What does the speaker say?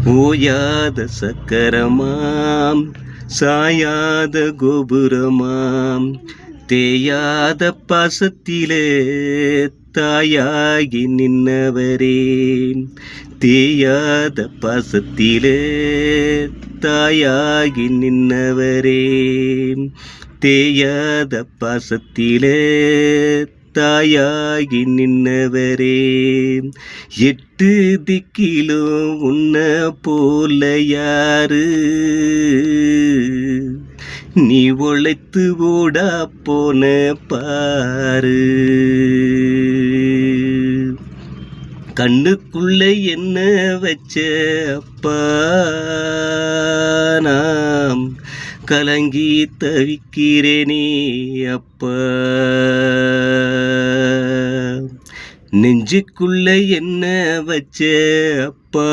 ஓயாத சக்கரமாம் சாயாத கோபுரமாம் தேயாத பாசத்திலே தாயாகி நின்னவரே, தேயாத பாசத்திலே தாயாகி நின்னவரே, தேயாத பாசத்திலே தாயாகி நின்னவரே. எட்டு திக்கிலும் உன்ன போல யாரு, நீ உழைத்து ஓடா போன பாரு. கண்ணுக்குள்ள என்ன வச்ச அப்பா, நாம் கலங்கி தவிக்கிறேனே அப்பா. நெஞ்சுக்குள்ள என்ன வச்ச அப்பா.